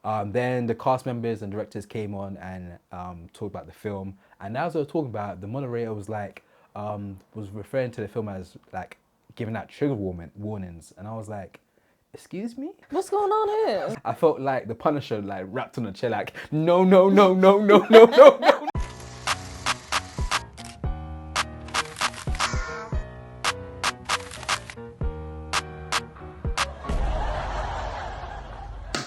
Then the cast members and directors came on and talked about the film. And as they were talking about it, the moderator was like, was referring to the film as like giving out trigger warnings. And I was like, excuse me? What's going on here? I felt like the Punisher like rapped on a chair like, no, no, no, no, no, no, no, no.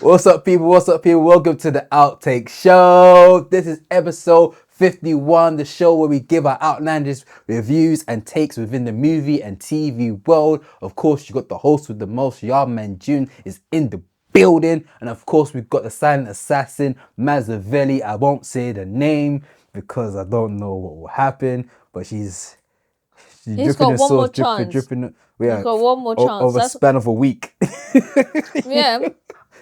What's up, people? What's up, people? Welcome to the Outtake Show. This is episode 51, the show where we give our outlandish reviews and takes within the movie and TV world. Of course, you got the host with the most, Yarman June, is in the building. And of course, we've got the silent assassin, Mazzavelli. I won't say the name because I don't know what will happen, but she's He's got one more chance. dripping. Yeah, he's got one more chance. Over a span of a week. Yeah.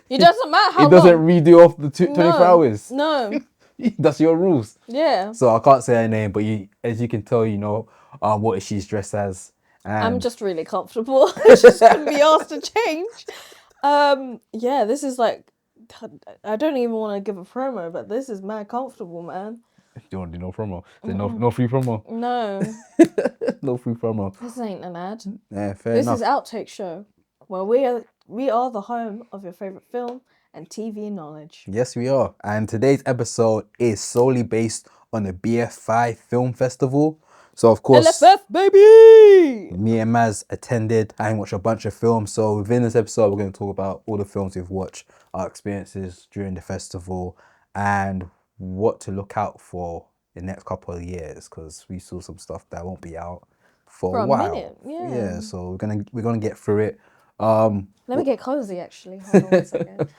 It doesn't matter how long. It doesn't redo off the 24 hours. No. That's your rules. Yeah. So I can't say her name, but as you can tell, you know what she's dressed as. And I'm just really comfortable. She's going to be asked to change. Yeah, this is like, I don't even want to give a promo, but this is mad comfortable, man. Do you want to do no promo? No free promo? No. No free promo. This ain't an ad. Yeah, fair This enough. is Outtake Show, where we are the home of your favourite film and TV knowledge. Yes, we are. And today's episode is solely based on the BFI Film Festival. So, of course, LFF, baby! Me and Maz attended and watched a bunch of films. So, within this episode, we're going to talk about all the films we've watched, our experiences during the festival, and what to look out for the next couple of years, because we saw some stuff that won't be out for a while. Minute, yeah. Yeah, so we're gonna get through it. Let me get cozy, actually. Hold on 1 second.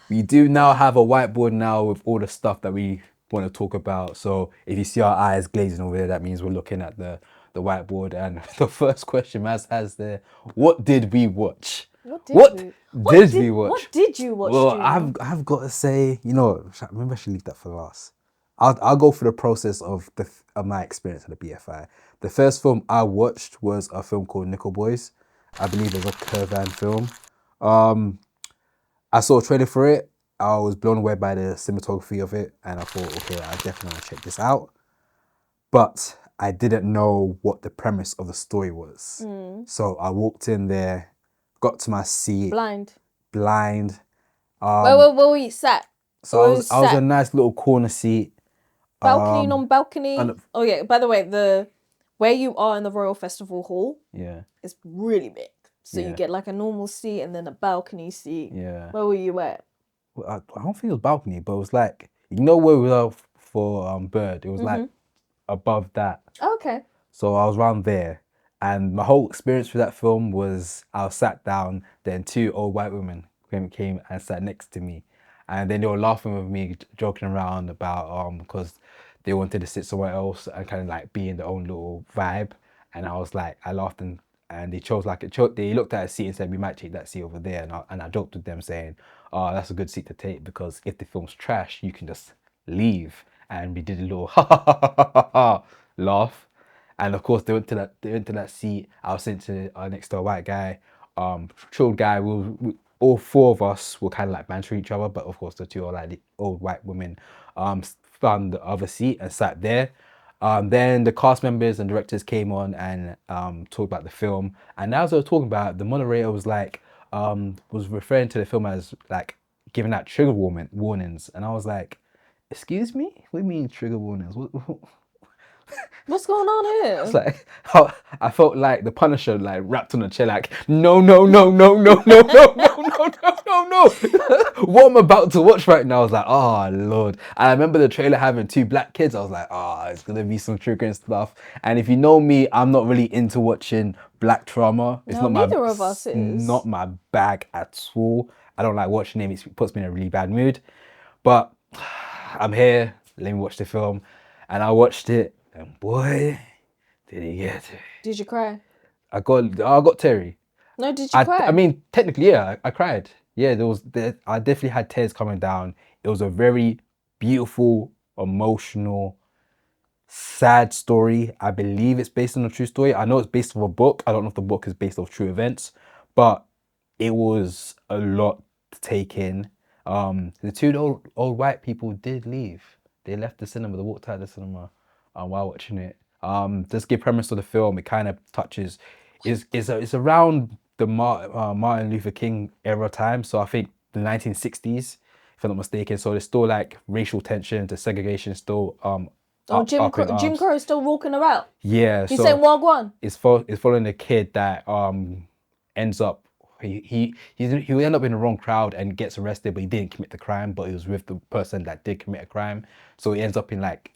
We do now have a whiteboard now with all the stuff that we want to talk about. So if you see our eyes glazing over there, that means we're looking at the whiteboard. And the first question Maz has there: what did we watch? What did we watch? What did you watch? Well, I've got to say, maybe I should leave that for last. I'll go through the process of my experience at the BFI. The first film I watched was a film called Nickle Boys. I believe it was a Curvan film. I saw a trailer for it. I was blown away by the cinematography of it, and I thought, okay, I definitely want to check this out. But I didn't know what the premise of the story was. So I walked in there, got to my seat. Blind. Where were you sat? So I was in a nice little corner seat. Balcony, non-balcony. Oh yeah, by the way, where you are in the Royal Festival Hall, is really big. So you get like a normal seat and then a balcony seat. Yeah. Where were you at? Well, I don't think it was balcony, but it was like, where we were for Bird, it was like above that. Oh, okay. So I was around there, and my whole experience with that film was I was sat down, then two old white women came and sat next to me, and then they were laughing with me, joking around about because they wanted to sit somewhere else and kind of like be in their own little vibe, and I was like, I laughed and they chose they looked at a seat and said, we might take that seat over there, and I joked with them saying, oh, that's a good seat to take, because if the film's trash, you can just leave. And we did a little ha ha ha ha ha ha laugh, and of course they went to that seat. I was sitting next to a white guy, chilled guy. We all four of us were kind of like bantering each other, but of course the two old white women found the other seat and sat there. Then the cast members and directors came on and talked about the film. And as they were talking about it, the moderator was like, was referring to the film as like giving out trigger warnings. And I was like, excuse me? What do you mean trigger warnings? What's going on here? It's like, I felt like the Punisher like rapped on the chair like, no, no, no, no, no, no, no, no, no, no, no, no. What I'm about to watch right now, I was like, oh Lord. And I remember the trailer having two black kids. I was like, oh, it's gonna be some triggering stuff. And if you know me, I'm not really into watching black trauma. It's neither of us is. Not my bag at all. I don't like watching it. It puts me in a really bad mood. But I'm here. Let me watch the film. And I watched it. And boy, did he get it. Did you cry? I got teary. No, did you cry? I mean, technically, yeah, I cried. Yeah, I definitely had tears coming down. It was a very beautiful, emotional, sad story. I believe it's based on a true story. I know it's based on a book. I don't know if the book is based off true events, but it was a lot to take in. The two old white people did leave. They left the cinema. They walked out of the cinema while watching it. Just give premise of the film. It kind of touches. It's around the Martin Luther King era time. So I think the 1960s, if I'm not mistaken. So there's still like racial tension, the segregation is still Jim Crow is still walking around. Yeah, He's saying Wagwan. It's following a kid that ends up he will end up in the wrong crowd and gets arrested, but he didn't commit the crime, but he was with the person that did commit a crime. So he ends up in like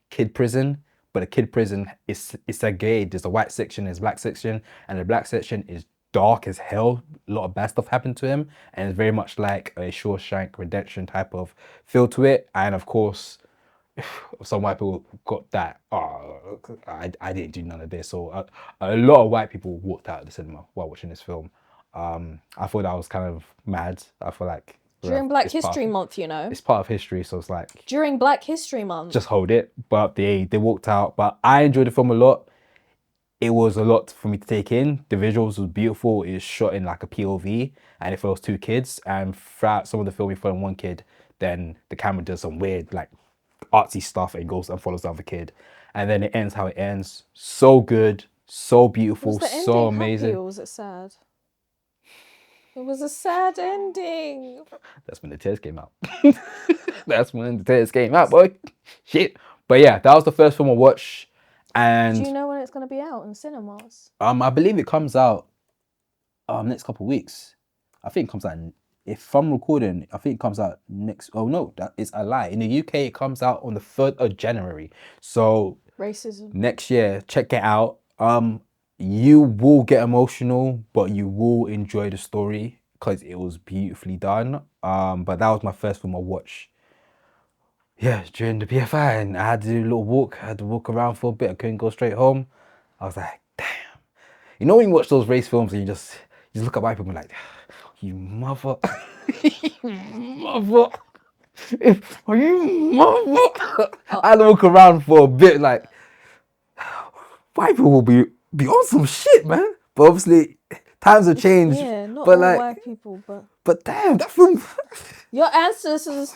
kid prison, but the kid prison is segregated. There's a white section, there's a black section, and the black section is dark as hell. A lot of bad stuff happened to him, and it's very much like a Shawshank Redemption type of feel to it. And of course, some white people got that. Oh, I didn't do none of this. So a lot of white people walked out of the cinema while watching this film. I thought that was kind of mad. I feel like during Black History Month, you know, it's part of history, so it's like during Black History Month, just hold it. But they walked out. But I enjoyed the film a lot. It was a lot for me to take in. The visuals was beautiful. It's shot in like a POV, and it follows two kids. And throughout some of the film, we follow one kid. Then the camera does some weird like artsy stuff and goes and follows the other kid, and then it ends how it ends. So good, so beautiful, so amazing. Happy or was it sad? It was a sad ending. That's when the tears came out. That's when the tears came out, boy. Shit. But yeah, that was the first film I watched. And do you know when it's going to be out in cinemas? I believe it comes out next couple of weeks. I think it comes out, if I'm recording, I think it comes out next. Oh no, that is a lie. In the UK, it comes out on the 3rd of January. So racism. Next year, check it out. You will get emotional, but you will enjoy the story because it was beautifully done. But that was my first film I watched. Yeah, during the BFI, and I had to do a little walk. I had to walk around for a bit. I couldn't go straight home. I was like, damn. You know when you watch those race films and you just look at white people like, you mother, you mother, you mother. I had to walk around for a bit like, white people will be on some shit, man. But obviously, times have changed. Yeah, not but all like, white people, but. But damn, that film. Your ancestors.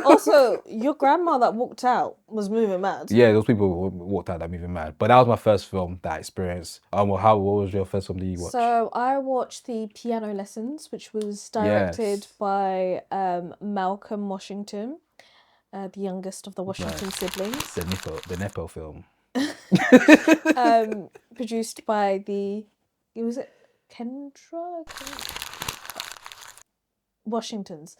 Also, your grandma that walked out was moving mad. Yeah, those people walked out that moving mad. But that was my first film that I experienced. What was your first film that you watched? So I watched The Piano Lessons, which was directed by Malcolm Washington, the youngest of the Washington siblings. The Nepo film. Produced by was it Kendra? Washingtons.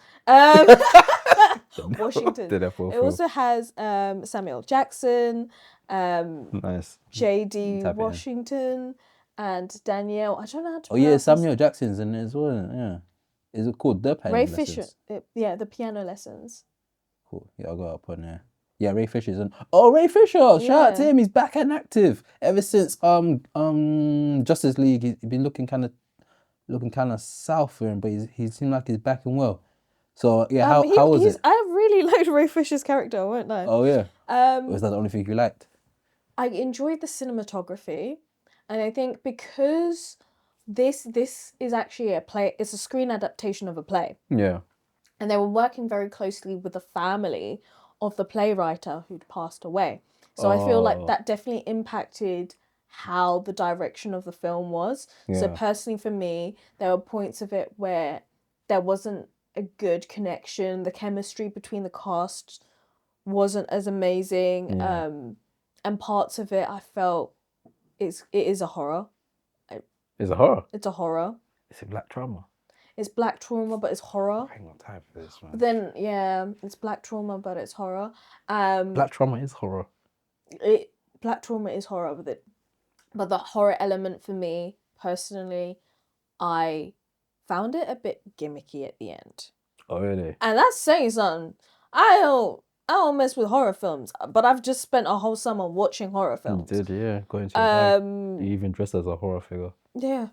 Washington. It also has Samuel Jackson, nice. J.D. Washington, and Danielle. I don't know how to. Oh yeah, Samuel Jackson's in it as well. Yeah, is it called The Piano Lessons? Ray Fisher. The Piano Lessons. Cool. Yeah, I'll go up on there. Yeah, Ray Fisher's in. Oh, Ray Fisher! Yeah. Shout out to him. He's back and active ever since Justice League. He's been looking kind of south for him, but he seemed like he's back and well. So yeah, how was it? I really liked Ray Fisher's character, weren't I? Oh yeah. Was that the only thing you liked? I enjoyed the cinematography, and I think because this is actually a play. It's a screen adaptation of a play. Yeah. And they were working very closely with the family of the playwright who'd passed away. So I feel like that definitely impacted how the direction of the film was. Yeah. So personally for me, there were points of it where there wasn't a good connection. The chemistry between the cast wasn't as amazing. Yeah. And parts of it I felt it is a horror. It's a horror? It's a horror. It's a black trauma. It's black trauma, but it's horror. I ain't got time for this, man. But then, yeah, it's black trauma, but it's horror. Black trauma is horror. Black trauma is horror with it. But the horror element for me, personally, I found it a bit gimmicky at the end. Oh, really? And that's saying something. I don't mess with horror films, but I've just spent a whole summer watching horror films. You did, yeah. Going to you even dressed as a horror figure. Yeah.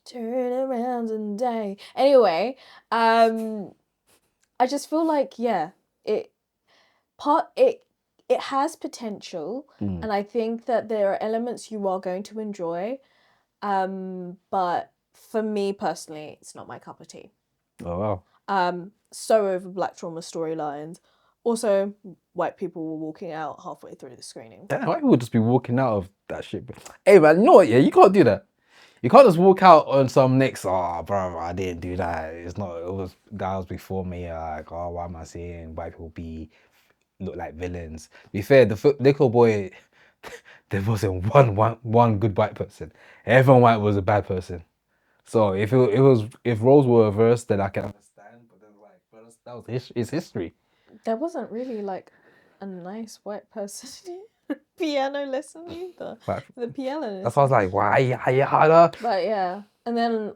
Turn around and die. Anyway, I just feel like, yeah, it has potential, and I think that there are elements you are going to enjoy, but for me personally, it's not my cup of tea. Oh wow. So over black trauma storylines. Also, white people were walking out halfway through the screening. Damn, white people would just be walking out of that shit. Hey man, you know what? Yeah, you can't do that. You can't just walk out on some next. Oh, bro, I didn't do that. It's not. It was guys before me. Like, oh, why am I seeing white people look like villains? To be fair, the Nickle Boy, there wasn't one good white person. Everyone white was a bad person. So if if roles were reversed, then I can understand. But then like, bro, that was it's history. There wasn't really like a nice white person piano lesson either. Like, The piano lesson. that's why I was like, why harder? But yeah, and then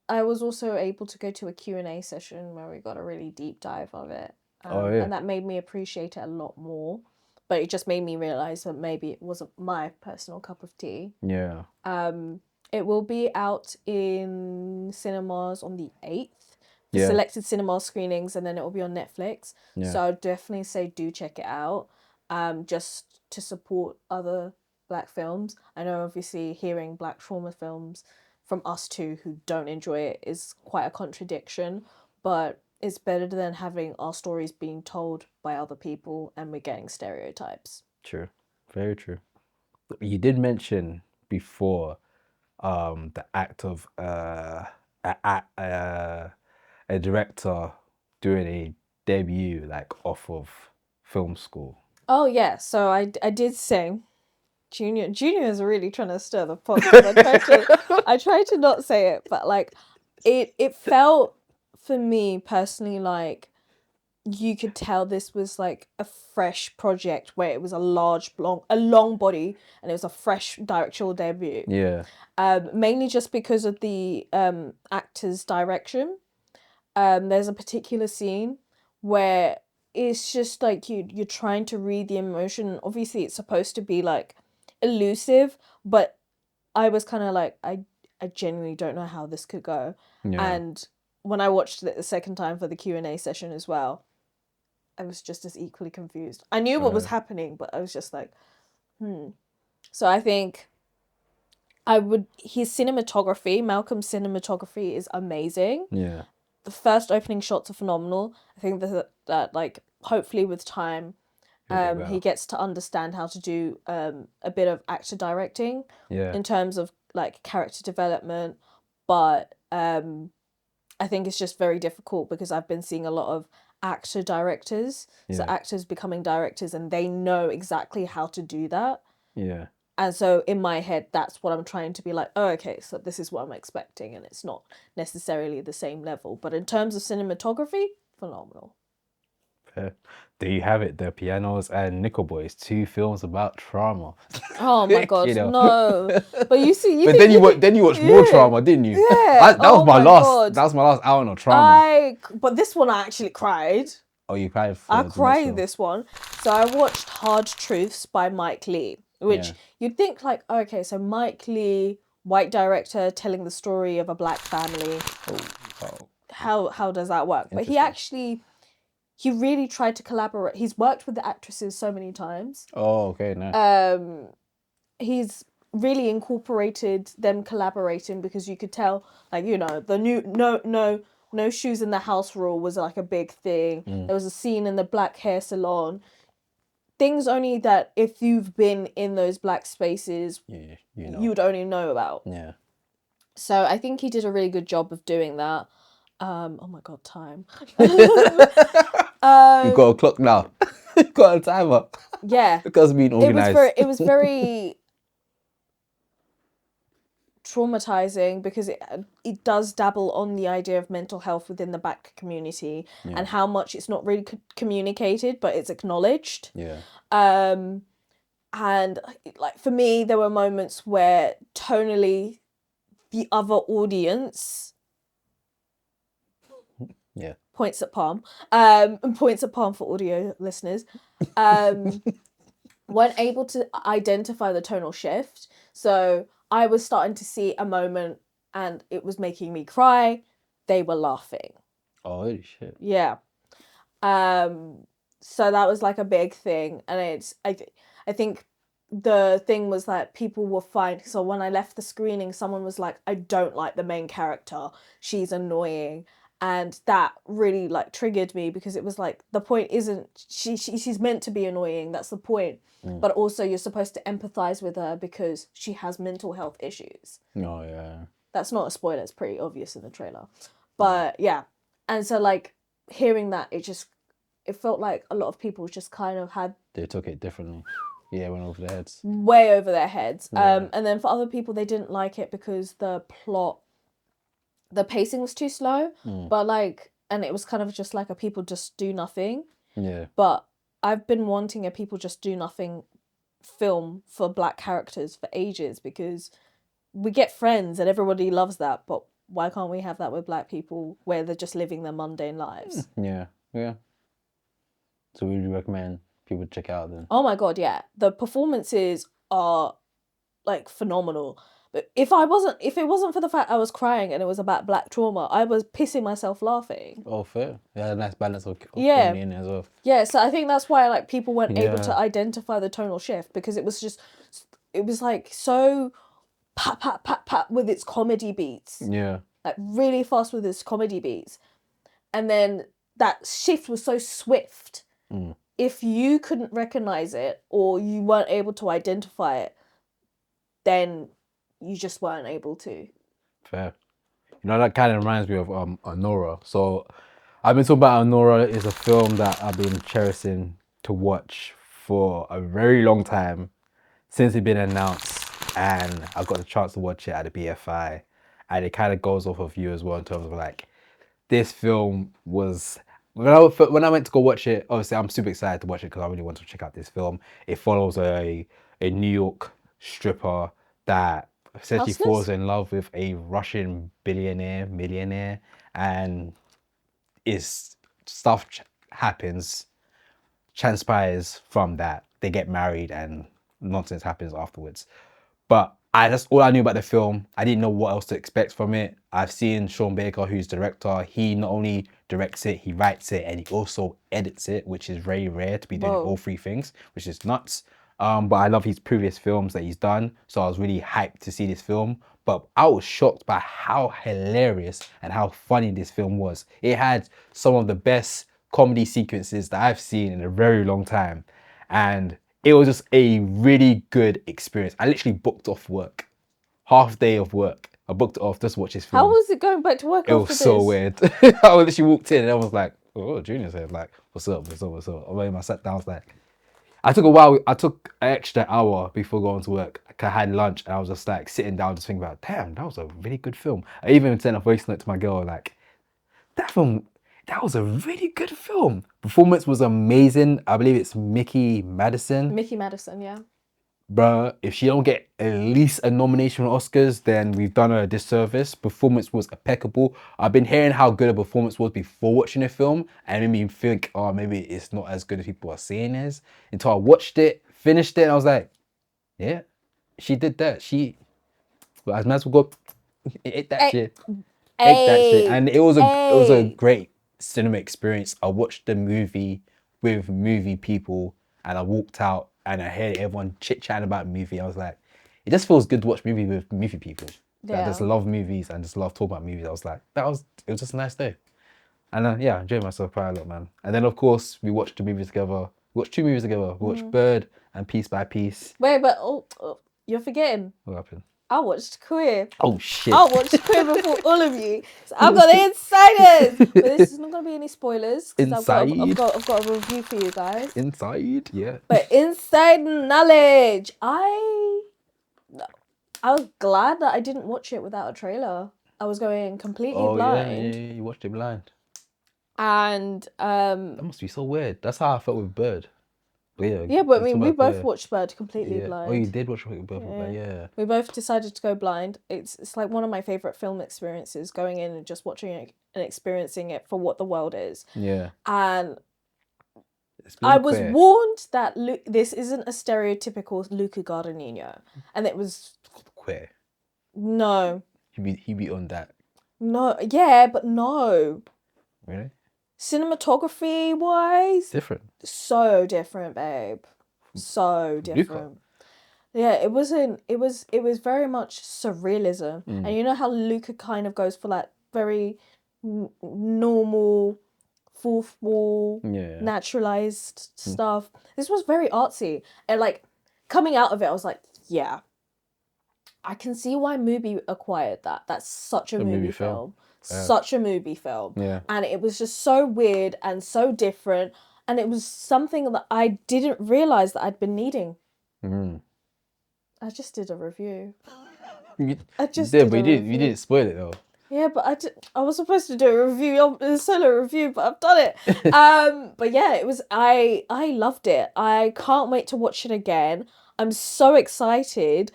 I was also able to go to a Q&A session where we got a really deep dive of it. And that made me appreciate it a lot more. But it just made me realise that maybe it wasn't my personal cup of tea. Yeah. It will be out in cinemas on the 8th. The selected cinema screenings, and then it will be on Netflix. Yeah. So I'd definitely say do check it out. Just to support other black films. I know obviously hearing black trauma films from us two who don't enjoy it is quite a contradiction, but it's better than having our stories being told by other people and we're getting stereotypes. True. Very true. You did mention before the act of a director doing a debut like off of film school. Oh yeah, so I did say Junior is really trying to stir the pot. I tried to not say it, but like it felt for me personally like you could tell this was like a fresh project where it was a long body and it was a fresh directorial debut. Yeah. Mainly just because of the actor's direction. There's a particular scene where it's just like you're trying to read the emotion. Obviously, it's supposed to be like elusive, but I was kind of like, I genuinely don't know how this could go. Yeah. And when I watched it the second time for the Q&A session as well, I was just as equally confused. I knew what was happening, but I was just like, So I think his cinematography, Malcolm's cinematography is amazing. Yeah. The first opening shots are phenomenal. I think that like hopefully with time, he gets to understand how to do a bit of actor directing in terms of like character development. But I think it's just very difficult because I've been seeing a lot of actor directors, so actors becoming directors, and they know exactly how to do that. Yeah. And so in my head, that's what I'm trying to be like, oh, okay, so this is what I'm expecting, and it's not necessarily the same level. But in terms of cinematography, phenomenal. Fair. There you have it, The Pianos and Nickle Boys, 2 films about trauma. Oh my god, You know? no! But you see, but then you watched more trauma, didn't you? Yeah. That was my last. That was my last hour of trauma. But this one I actually cried. Oh, you cried. I cried this one. So I watched Hard Truths by Mike Leigh, which you'd think like, okay, so Mike Leigh, white director, telling the story of a black family. How does that work? But he really tried to collaborate. He's worked with the actresses so many times. Oh, okay, nice. He's really incorporated them collaborating because you could tell, like, you know, the new no shoes in the house rule was like a big thing. There was a scene in the black hair salon. Things only that if you've been in those black spaces, you would only know about. Yeah. So I think he did a really good job of doing that. Oh my god, time. You've got a clock now. You've got a timer. Yeah. Because being organised. It was very traumatizing because it does dabble on the idea of mental health within the black community and how much it's not really communicated, but it's acknowledged. Yeah. And like for me, there were moments where tonally the other audience points at palm for audio listeners weren't able to identify the tonal shift. So I was starting to see a moment and it was making me cry. They were laughing. Oh, holy shit. Yeah. So that was like a big thing. And I think the thing was that people were fine. So when I left the screening, someone was like, I don't like the main character. She's annoying. And that really like triggered me because it was like, the point isn't, she's meant to be annoying. That's the point. But also you're supposed to empathize with her because she has mental health issues. Oh, yeah. That's not a spoiler. It's pretty obvious in the trailer. But yeah. And so like hearing that, it felt like a lot of people just kind of had... They took it differently. Yeah, went over their heads. Way over their heads. Yeah. And then for other people, they didn't like it because the pacing was too slow. But like, and it was kind of just like a people just do nothing. Yeah. But I've been wanting a people just do nothing film for black characters for ages because we get Friends and everybody loves that. But why can't we have that with black people where they're just living their mundane lives? Yeah. Yeah. So would you recommend people check out then? Oh my God, yeah. The performances are like phenomenal. But if it wasn't for the fact I was crying and it was about black trauma, I was pissing myself laughing. Oh, fair. Yeah, a nice balance of Yeah. comedy in it as well. Yeah, so I think that's why like people weren't able Yeah. to identify the tonal shift because it was like so pat pat pat pat with its comedy beats. Yeah. Like really fast with its comedy beats. And then that shift was so swift. If you couldn't recognize it or you weren't able to identify it, then you just weren't able to. Fair. You know, that kind of reminds me of Anora. So I've been talking about Anora. Is a film that I've been cherishing to watch for a very long time since it's been announced, and I got the chance to watch it at the BFI, and it kind of goes off of you as well in terms of like this film was. When I went to go watch it, obviously I'm super excited to watch it because I really want to check out this film. It follows a New York stripper that essentially Hustlers? falls in love with a Russian millionaire, and stuff happens, transpires from that. They get married and nonsense happens afterwards. But that's all I knew about the film. I didn't know what else to expect from it. I've seen Sean Baker, who's director. He not only directs it, he writes it, and he also edits it, which is very rare to be doing all three things, which is nuts. But I love his previous films that he's done, so I was really hyped to see this film. But I was shocked by how hilarious and how funny this film was. It had some of the best comedy sequences that I've seen in a very long time. And it was just a really good experience. I literally booked off work. Half day of work. I booked it off just to watch this film. How was it going back to work It after was this? so weird. I literally walked in and I was like, oh, Junior's here. Like, what's up? When I sat down, I was like, I took an extra hour before going to work. I had lunch and I was just like sitting down just thinking about, damn, that was a really good film. I even sent a voice note to my girl like, that was a really good film. Performance was amazing. I believe it's Mickey Madison. Mickey Madison, yeah. Bruh, if she don't get at least a nomination for Oscars, then we've done her a disservice. Performance was impeccable. I've been hearing how good a performance was before watching the film, and it made me think, oh, maybe it's not as good as people are saying it is. Until I watched it, finished it, and I was like, yeah, she did that. Well, as might as well go ate that shit. Ate that shit. And it was a great cinema experience. I watched the movie with movie people, and I walked out and I heard everyone chit-chatting about the movie. I was like, it just feels good to watch movie with movie people. Yeah. I just love movies and just love talking about movies. I was like, it was just a nice day. And yeah, I enjoyed myself quite a lot, man. And then of course we watched the movies together. We watched two movies together. We watched Bird and Piece by Piece. Wait, but you're forgetting. What happened? I watched Queer. Oh shit. I watched Queer before all of you. So I've got the insiders. But this is not going to be any spoilers. Inside. I've got a review for you guys. Inside, yeah. But inside knowledge. I was glad that I didn't watch it without a trailer. I was going completely blind. Yeah, you watched it blind. And that must be so weird. That's how I felt with Bird. But yeah, but I mean, we both watched Bird completely blind. Oh, you did watch Bird, yeah. We both decided to go blind. It's like one of my favorite film experiences, going in and just watching it and experiencing it for what the world is. Yeah. And I was warned that this isn't a stereotypical Luca Guadagnino, and it was queer. No. He be on that. No, yeah, but no. Really? Cinematography wise, different. So different, babe. So different. Luca. Yeah, it wasn't. It was very much surrealism, Mm. and you know how Luca kind of goes for that very normal, fourth wall, Yeah. naturalized stuff. This was very artsy, and like coming out of it, I was like, yeah, I can see why Mubi acquired that. That's such a movie film. Yeah. Such a movie film. Yeah. And it was just so weird and so different. And it was something that I didn't realize that I'd been needing. Mm. I just did a review. You I just did, did but a you review. didn't spoil it though. Yeah, but I was supposed to do a review, a solo review, but I've done it. But yeah, it was I loved it. I can't wait to watch it again. I'm so excited.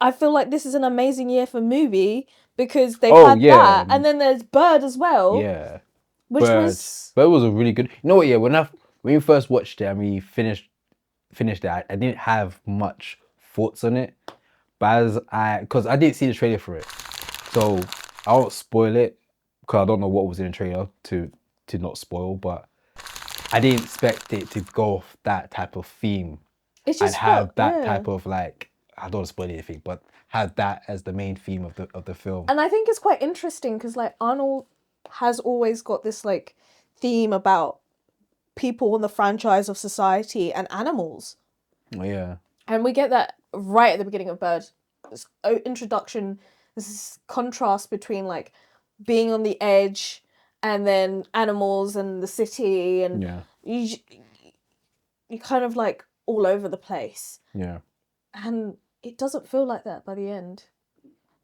I feel like this is an amazing year for Mubi because they've had that, and then there's Bird as well. Yeah. Which Bird was a really good. You know what? Yeah, when we first watched it and we finished it, I didn't have much thoughts on it, but because I didn't see the trailer for it, so I won't spoil it because I don't know what was in the trailer to not spoil. But I didn't expect it to go off that type of theme it's and just have that yeah. type of like, I don't want to spoil anything, but have that as the main theme of the film. And I think it's quite interesting because like Arnold has always got this like theme about people in the franchise of society and animals. Yeah. And we get that right at the beginning of Bird. This introduction, this contrast between like being on the edge and then animals and the city, and Yeah. you kind of like all over the place. Yeah. And it doesn't feel like that by the end.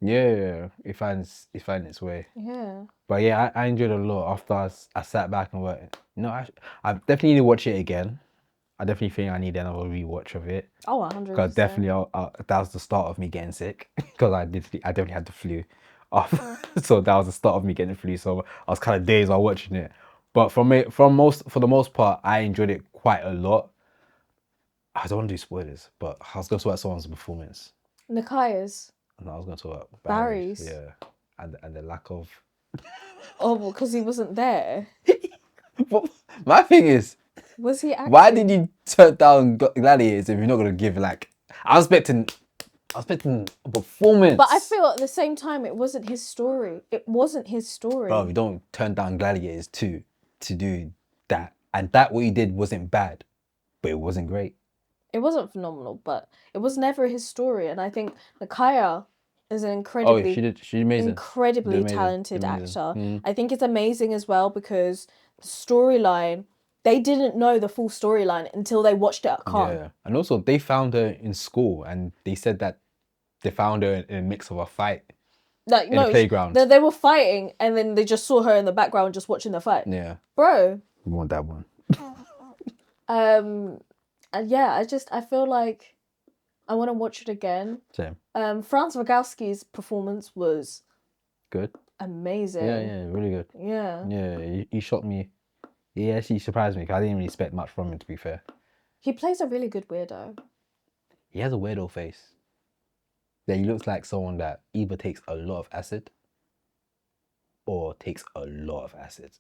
Yeah, it finds its way. Yeah. But yeah, I enjoyed it a lot after I sat back and went, no, I definitely need to watch it again. I definitely think I need another rewatch of it. Oh, 100%. Because definitely, that was the start of me getting sick. Because I definitely had the flu. So that was the start of me getting the flu. So I was kind of dazed while watching it. But for the most part, I enjoyed it quite a lot. I don't want to do spoilers, but I was going to talk about someone's performance. Nakaya's. And I was going to talk about Barry's. Yeah. And the lack of... Oh, well, because he wasn't there. But my thing is... Was he acting? Why did you turn down Gladiators if you're not going to give like... I was expecting a performance. But I feel at the same time, it wasn't his story. It wasn't his story. Bro, you don't turn down Gladiators to do that. And that what he did wasn't bad, but it wasn't great. It wasn't phenomenal, but it was never his story. And I think Nakaya is an incredibly, she's amazing. incredibly talented actor. I think it's amazing as well because the storyline, they didn't know the full storyline until they watched it at Cannes. Yeah, and also they found her in school, and they said that they found her in a mix of a fight. Like, in the playground. They were fighting, and then they just saw her in the background just watching the fight. Yeah. Bro. We want that one. And yeah, I feel like I want to watch it again. Same. Franz Rogowski's performance was good. Amazing. Yeah, really good. Yeah. Yeah, he shocked me. He actually surprised me because I didn't really expect much from him, to be fair. He plays a really good weirdo. He has a weirdo face. Yeah, he looks like someone that either takes a lot of acid or takes a lot of acid.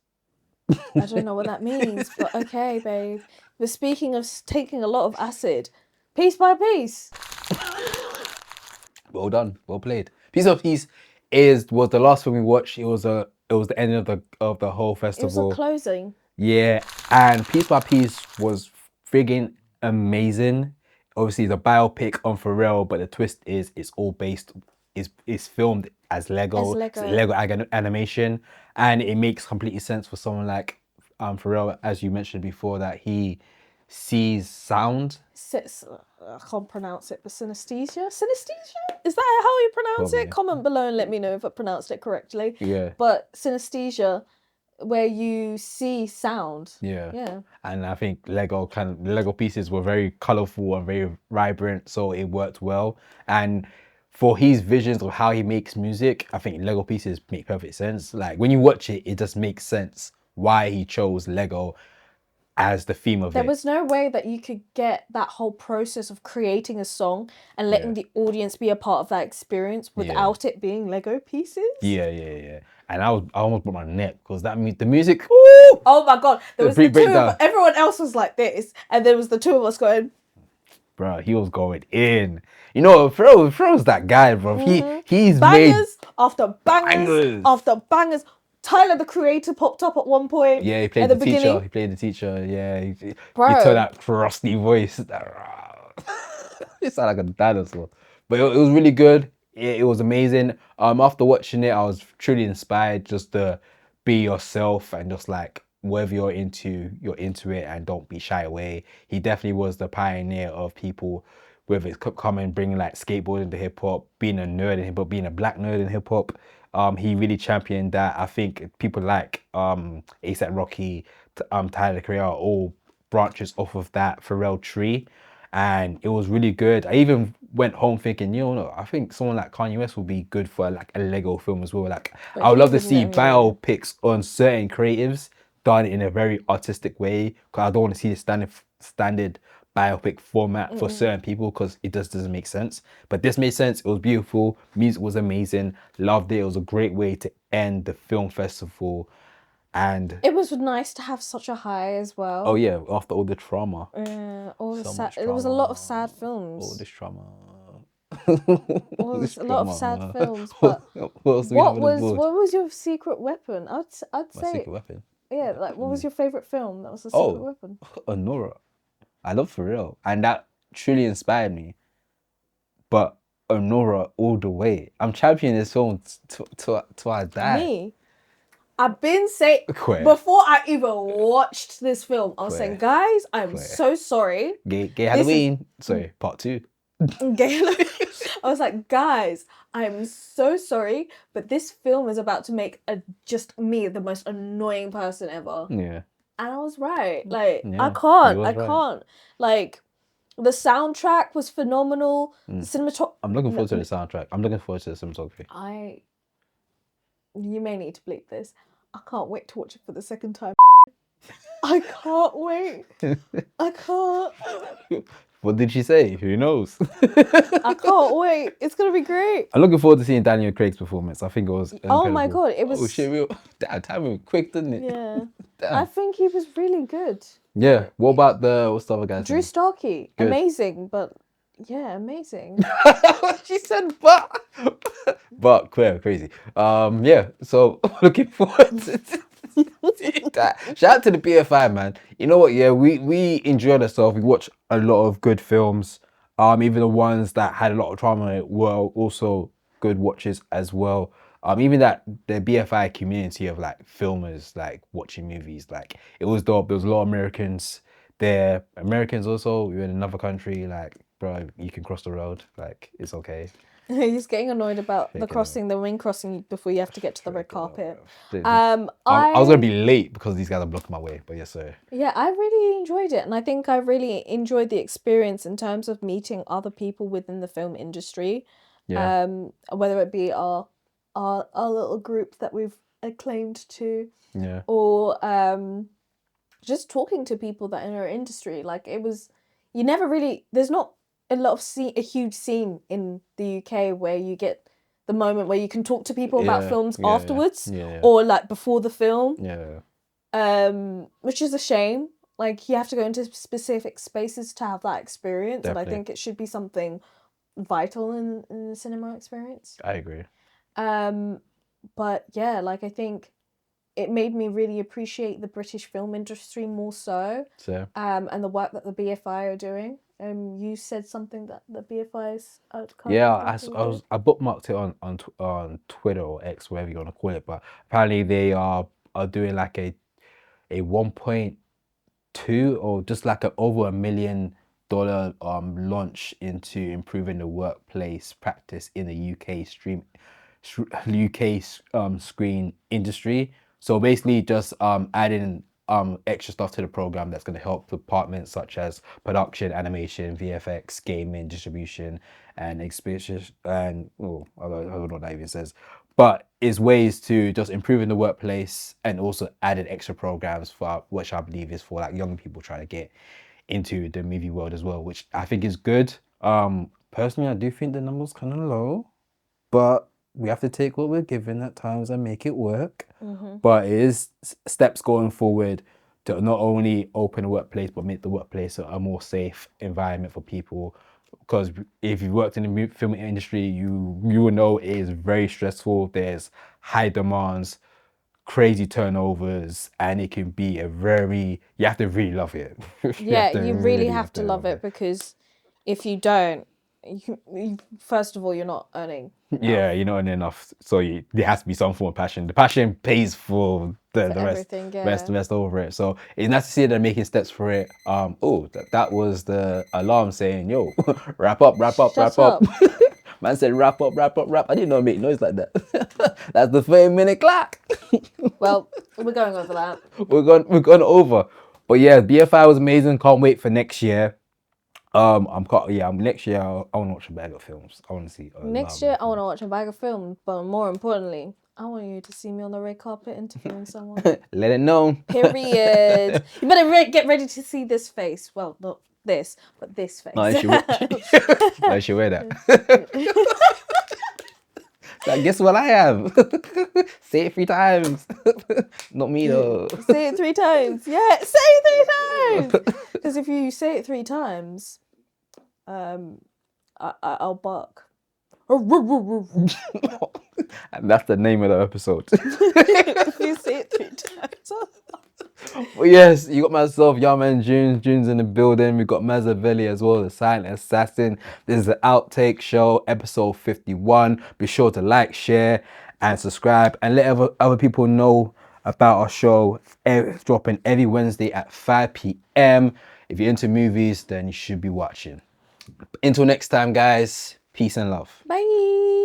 I don't know what that means, but okay, babe. We're speaking of taking a lot of acid. Piece by piece. Well done. Well played. Piece of Peace was the last film we watched. It was the end of the whole festival. It was a closing. Yeah, and Piece by Piece was friggin' amazing. Obviously, the biopic on Pharrell, but the twist is it's all based, is filmed as Lego. It's Lego animation, and it makes complete sense for someone like Pharrell, as you mentioned before, that he sees sound. I can't pronounce it, but synesthesia? Synesthesia? Is that how you pronounce it? Comment below and let me know if I pronounced it correctly. Yeah. But synesthesia, where you see sound. Yeah. And I think the Lego pieces were very colourful and very vibrant, so it worked well. And for his visions of how he makes music, I think Lego pieces make perfect sense. Like when you watch it, it just makes sense why he chose Lego as the theme of it. There was no way that you could get that whole process of creating a song and letting the audience be a part of that experience without it being Lego pieces. Yeah. And I almost broke my neck because the music. Woo! Oh my god! There was the two of us. Everyone else was like this, and there was the two of us going. bro, he was going in. You know, Fro's that guy, bro. He's made bangers after bangers after bangers. Tyler, the creator, popped up at one point. Yeah, he played at the the teacher. beginning. He played the teacher. Yeah, he Bro. turned that crusty voice. It sounded like a dinosaur. But it was really good. It was amazing. After watching it, I was truly inspired just to be yourself and just like whatever you're into it and don't be shy away. He definitely was the pioneer of people with it coming, bringing like skateboarding to hip hop, being a nerd in hip hop, being a black nerd in hip hop. He really championed that. I think people like ASAP Rocky, Tyler the Creator are all branches off of that Pharrell tree, and it was really good. I even went home thinking, you know, I think someone like Kanye West would be good for like a Lego film as well. Like, I would love to see biopics on certain creatives done in a very artistic way, because I don't want to see the standard biopic format for certain people, because it just doesn't make sense. But this made sense. It was beautiful. Music was amazing. Loved it. It was a great way to end the film festival. And it was nice to have such a high as well. Oh yeah, after all the trauma. All the sad. There was a lot of sad films. All this trauma. A lot of sad films. But what was your secret weapon? I'd say. My secret weapon. Yeah, like what was your favorite film that was a secret weapon? Anora. I love For Real, and that truly inspired me. But Anora all the way. I'm championing this film till I die. Me, I've been saying before I even watched this film, I was saying, guys, I'm so sorry. Gay Halloween. Sorry, part 2. Gay Halloween. I was like, guys, I'm so sorry, but this film is about to make just me the most annoying person ever. Yeah. And I was right. Like, I can't. Like, the soundtrack was phenomenal. The I'm looking forward to the soundtrack. I'm looking forward to the cinematography. You may need to bleep this. I can't wait to watch it for the second time. I can't wait. I can't. What did she say? Who knows? I can't wait. It's going to be great. I'm looking forward to seeing Daniel Craig's performance. I think it was incredible. Oh my God. It was... Oh shit, time went quick, didn't it? Yeah. I think he was really good. Yeah. What about what's the other guy's Drew name? Starkey. Good. Amazing, but... Yeah, amazing. She said, but crazy. Yeah. So looking forward to that. Shout out to the BFI, man. You know what? Yeah, we enjoyed ourselves. We watched a lot of good films. Even the ones that had a lot of trauma were also good watches as well. Even the BFI community of like filmers, like watching movies, like it was dope. There was a lot of Americans there. Americans also. We were in another country, like. Bro, you can cross the road. Like, it's okay. He's getting annoyed about the wing crossing before you have to get to the red carpet. I was going to be late because these guys are blocking my way, but yes, sir. Yeah, I really enjoyed it. And I think I really enjoyed the experience in terms of meeting other people within the film industry. Yeah. Whether it be our little group that we've acclaimed to. Yeah. Or just talking to people that are in our industry. Like, it was... You never really... There's not a huge scene in the UK where you get the moment where you can talk to people about films afterwards or like before the film. Yeah. Which is a shame. Like, you have to go into specific spaces to have that experience. Definitely. And I think it should be something vital in the cinema experience. I agree. But yeah, like, I think it made me really appreciate the British film industry more so. And the work that the BFI are doing. You said something that the BFI is I bookmarked it on Twitter or X, whatever you want to call it. But apparently they are doing like a 1.2 or just like over $1 million launch into improving the workplace practice in the UK screen industry. So basically just adding extra stuff to the program that's going to help departments such as production, animation, VFX, gaming, distribution, and experience. And I don't know what that even says, but it's ways to just improving the workplace and also added extra programs for which I believe is for like young people trying to get into the movie world as well, which I think is good. Personally, I do think the number's kind of low, but we have to take what we're given at times and make it work. But it is steps going forward to not only open the workplace but make the workplace a more safe environment for people. Because if you've worked in the film industry, you will know it is very stressful. There's high demands, crazy turnovers, and it can be you have to really love it. You really have to love it, because if you don't, first of all, you're not earning enough. Yeah, you're not earning enough. So there has to be some form of passion. The passion pays for the rest over it. So it's nice to see they're making steps for it. That was the alarm saying, yo, wrap up. Man said wrap up. I didn't know it make noise like that. That's the 30-minute clock. Well, we're going over that. We're going over. But yeah, BFI was amazing. Can't wait for next year. Next year I want to watch a bag of films. I want to see. Next year I want to watch a bag of films, but more importantly, I want you to see me on the red carpet interviewing someone. Let it know. Period. You better get ready to see this face. Well, not this, but this face. No, you should wear that. So guess what I have? Say it 3 times. Not me though. Say it 3 times. Yeah, say it 3 times. Because if you say it 3 times, I'll bark. And that's the name of the episode. If you say it 3 times. But yes, you got myself, Yaman June's in the building. We got Mazzavelli as well, the silent assassin. This is the Outtake show, episode 51. Be sure to like, share, and subscribe, and let other people know about our show. Dropping every Wednesday at 5 p.m. If you're into movies, then you should be watching. Until next time, guys. Peace and love. Bye.